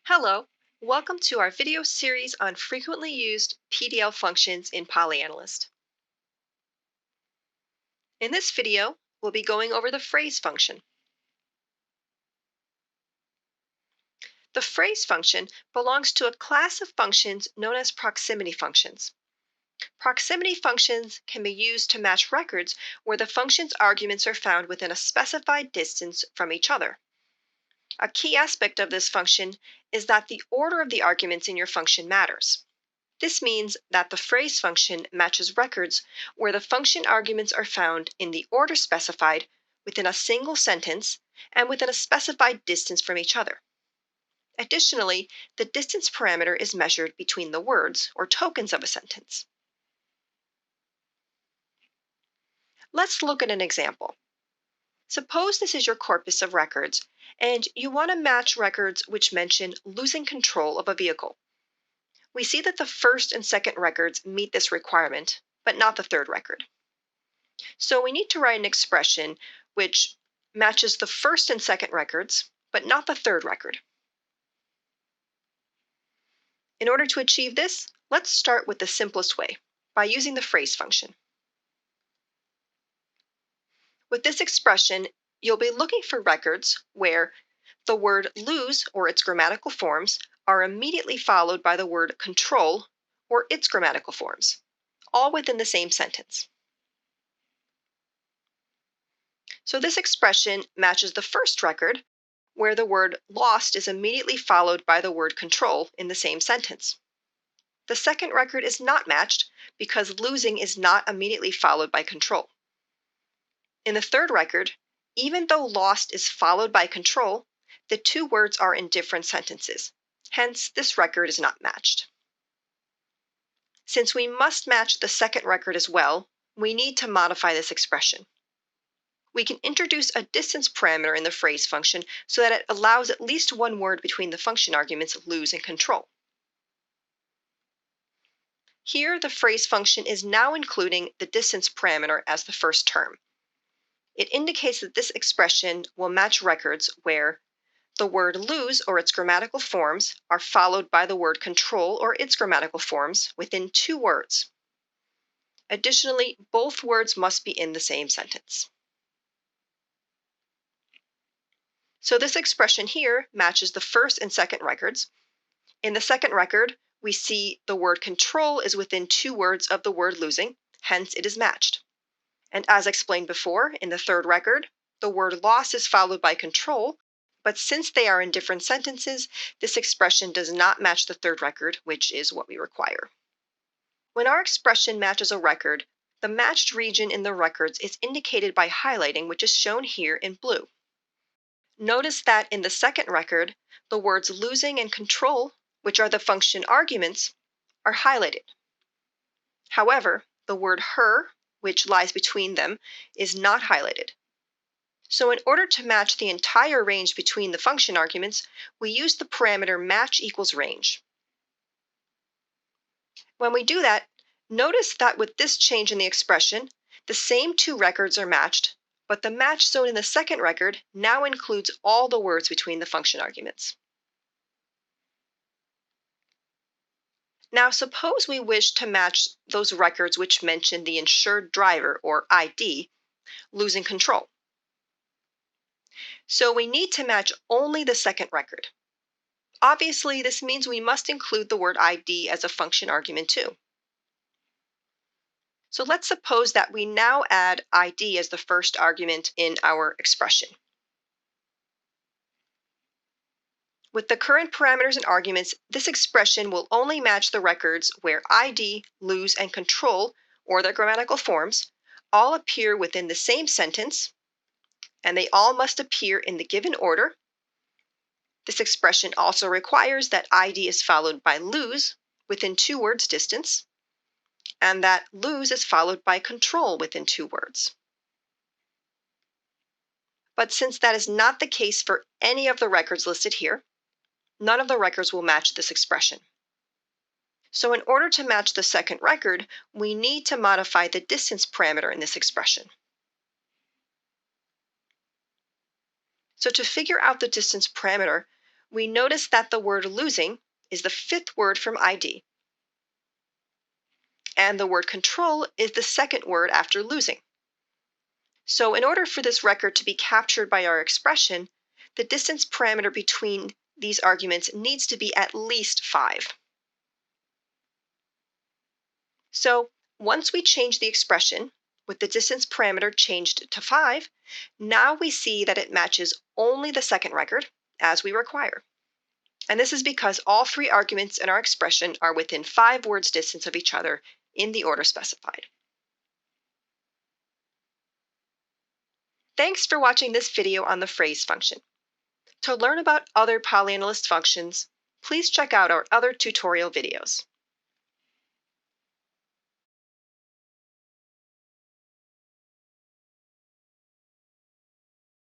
Hello, welcome to our video series on frequently used PDL functions in PolyAnalyst. In this video, we'll be going over the phrase function. The phrase function belongs to a class of functions known as proximity functions. Proximity functions can be used to match records where the function's arguments are found within a specified distance from each other. A key aspect of this function is that the order of the arguments in your function matters. This means that the phrase function matches records where the function arguments are found in the order specified within a single sentence and within a specified distance from each other. Additionally, the distance parameter is measured between the words or tokens of a sentence. Let's look at an example. Suppose this is your corpus of records, and you want to match records which mention losing control of a vehicle. We see that the first and second records meet this requirement, but not the third record. So we need to write an expression which matches the first and second records, but not the third record. In order to achieve this, let's start with the simplest way, by using the phrase function. With this expression, you'll be looking for records where the word lose or its grammatical forms are immediately followed by the word control or its grammatical forms, all within the same sentence. So this expression matches the first record, where the word lost is immediately followed by the word control in the same sentence. The second record is not matched because losing is not immediately followed by control. In the third record, even though lost is followed by control, the two words are in different sentences. Hence, this record is not matched. Since we must match the second record as well, we need to modify this expression. We can introduce a distance parameter in the phrase function so that it allows at least one word between the function arguments lose and control. Here, the phrase function is now including the distance parameter as the first term. It indicates that this expression will match records where the word lose or its grammatical forms are followed by the word control or its grammatical forms within two words. Additionally, both words must be in the same sentence. So this expression here matches the first and second records. In the second record, we see the word control is within two words of the word losing, hence it is matched. And as explained before, in the third record, the word loss is followed by control, but since they are in different sentences, this expression does not match the third record, which is what we require. When our expression matches a record, the matched region in the records is indicated by highlighting, which is shown here in blue. Notice that in the second record, the words losing and control, which are the function arguments, are highlighted. However, the word her, which lies between them, is not highlighted. So in order to match the entire range between the function arguments, we use the parameter match equals range. When we do that, notice that with this change in the expression, the same two records are matched, but the match zone in the second record now includes all the words between the function arguments. Now suppose we wish to match those records which mention the insured driver, or ID, losing control. So we need to match only the second record. Obviously, this means we must include the word ID as a function argument too. So let's suppose that we now add ID as the first argument in our expression. With the current parameters and arguments, this expression will only match the records where ID, lose, and control, or their grammatical forms, all appear within the same sentence, and they all must appear in the given order. This expression also requires that ID is followed by lose within two words distance, and that lose is followed by control within two words. But since that is not the case for any of the records listed here, none of the records will match this expression. So in order to match the second record, we need to modify the distance parameter in this expression. So to figure out the distance parameter, we notice that the word losing is the fifth word from ID, and the word control is the second word after losing. So in order for this record to be captured by our expression, the distance parameter between these arguments needs to be at least 5. So once we change the expression with the distance parameter changed to 5, now we see that it matches only the second record as we require. And this is because all 3 arguments in our expression are within 5 words distance of each other in the order specified. Thanks for watching this video on the phrase function. To learn about other PolyAnalyst functions, please check out our other tutorial videos.